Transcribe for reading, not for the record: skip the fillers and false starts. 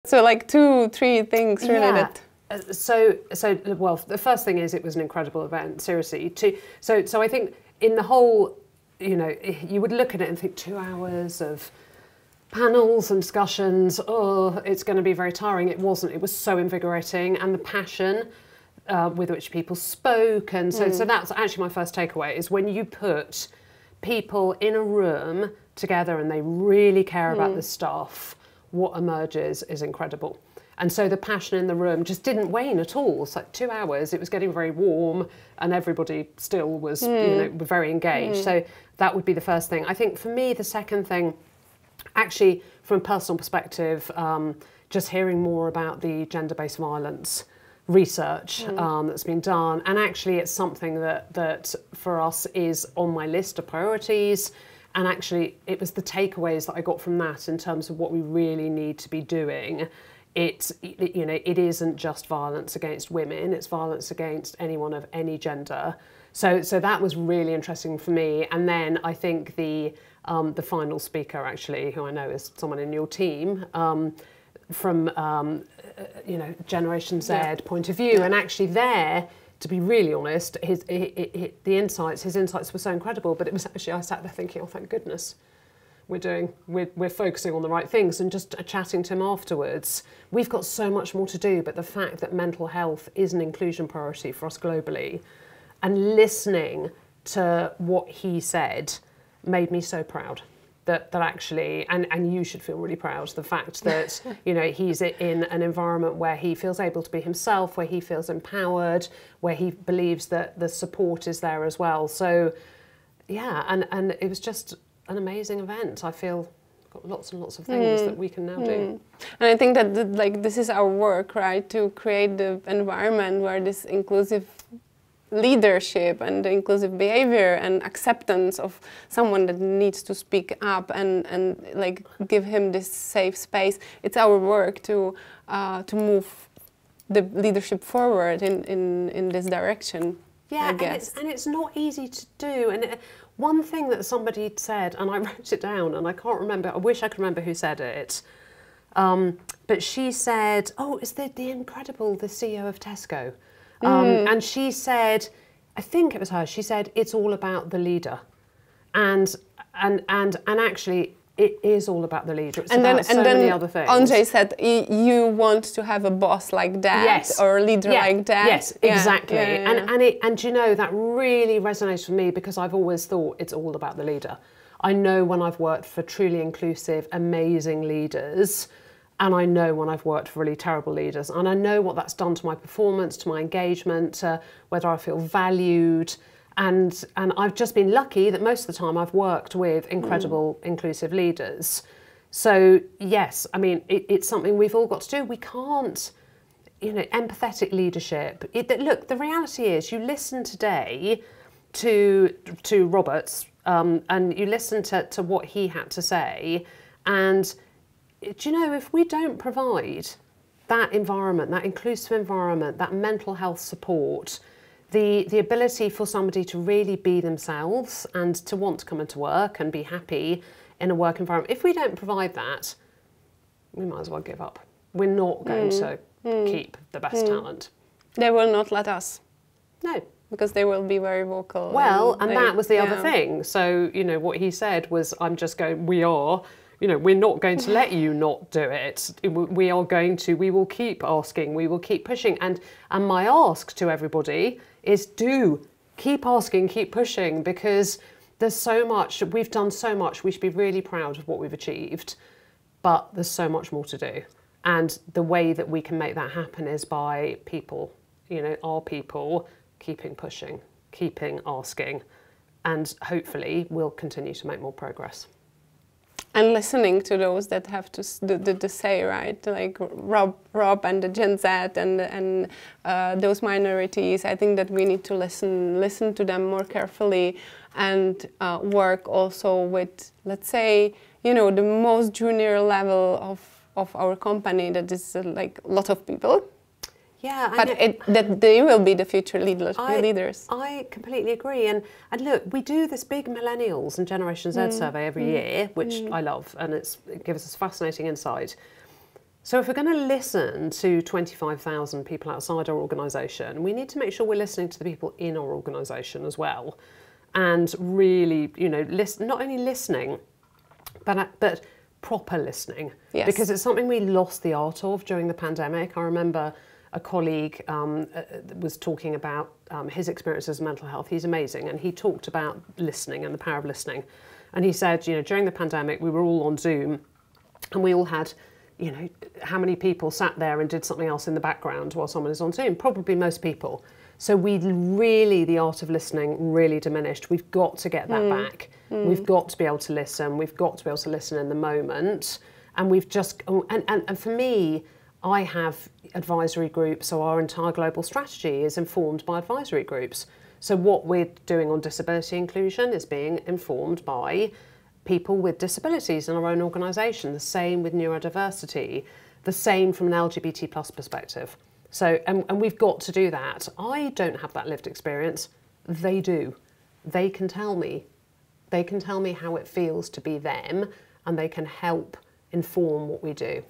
So like 2-3 things related. Well, the first thing is it was an incredible event, seriously. So I think in the whole, you know, you would look at it and think 2 hours of panels and discussions, oh, it's going to be very tiring. It wasn't. It was so invigorating, and the passion with which people spoke, and so that's actually my first takeaway, is when you put people in a room together and they really care about this stuff, what emerges is incredible. And so the passion in the room just didn't wane at all. It's like 2 hours, it was getting very warm and everybody still was you know, very engaged. So that would be the first thing. I think for me, the second thing, actually from a personal perspective, just hearing more about the gender-based violence research that's been done. And actually it's something that for us is on my list of priorities. And actually it was the takeaways that I got from that in terms of what we really need to be doing. You know, it isn't just violence against women, it's violence against anyone of any gender. So that was really interesting for me. And then I think the final speaker, actually, who I know is someone in your team, from you know, Generation Z point of view, and actually there, to be really honest, his insights were so incredible. But it was actually, I sat there thinking, oh, thank goodness. We're focusing on the right things, and just chatting to him afterwards. We've got so much more to do, but the fact that mental health is an inclusion priority for us globally, and listening to what he said made me so proud. That actually, and you should feel really proud, the fact that, you know, he's in an environment where he feels able to be himself, where he feels empowered, where he believes that the support is there as well. So, yeah, and it was just an amazing event. I feel got lots and lots of things that we can now do. And I think that like this is our work, right? To create the environment where this inclusive leadership and the inclusive behavior and acceptance of someone that needs to speak up and like give him this safe space. It's our work to move the leadership forward in this direction. Yeah, and it's not easy to do. And one thing that somebody said, and I wrote it down, and I can't remember, I wish I could remember who said it, but she said, oh, it's the CEO of Tesco. And she said, I think it was her, she said, it's all about the leader. And actually, it is all about the leader. It's about so many other things. Andrzej said, you want to have a boss like that, yes. or a leader like that. Yes, exactly. And you know, that really resonates with me, because I've always thought it's all about the leader. I know when I've worked for truly inclusive, amazing leaders, and I know when I've worked for really terrible leaders, and I know what that's done to my performance, to my engagement, whether I feel valued. And I've just been lucky that most of the time I've worked with incredible inclusive leaders. So yes, I mean, it's something we've all got to do. We can't, you know, empathetic leadership. Look, the reality is, you listen today to Roberts, and you listen to what he had to say, and do you know, if we don't provide that environment, that inclusive environment, that mental health support, the ability for somebody to really be themselves and to want to come into work and be happy in a work environment, if we don't provide that, we might as well give up. We're not going to keep the best talent. They will not let us. No. Because they will be very vocal. Well, and that was the other thing. So, you know, what he said was, you know, we're not going to let you not do it. We will keep asking, we will keep pushing. And my ask to everybody is, do keep asking, keep pushing, because there's so much, we've done so much, we should be really proud of what we've achieved, but there's so much more to do. And the way that we can make that happen is by people, you know, our people, keeping pushing, keeping asking, and hopefully we'll continue to make more progress. And listening to those that have to say, right, like Rob and the Gen Z and those minorities. I think that we need to listen to them more carefully, and work also with, let's say, you know, the most junior level of our company, that is like a lot of people. Yeah, but that they will be the future leaders. I completely agree. And look, we do this big Millennials and Generation Z survey every year, which I love, and it gives us fascinating insight. So if we're going to listen to 25,000 people outside our organisation, we need to make sure we're listening to the people in our organisation as well. And really, you know, not only listening, but proper listening. Yes. Because it's something we lost the art of during the pandemic. I remember a colleague was talking about his experiences of mental health. He's amazing, and he talked about listening and the power of listening. And he said, you know, during the pandemic, we were all on Zoom, and we all had, you know, how many people sat there and did something else in the background while someone is on Zoom? Probably most people. So the art of listening really diminished. We've got to get that back. We've got to be able to listen. We've got to be able to listen in the moment. And we've just, and for me, I have advisory groups, so our entire global strategy is informed by advisory groups. So what we're doing on disability inclusion is being informed by people with disabilities in our own organisation, the same with neurodiversity, the same from an LGBT plus perspective. So, and we've got to do that. I don't have that lived experience. They do. They can tell me. They can tell me how it feels to be them, and they can help inform what we do.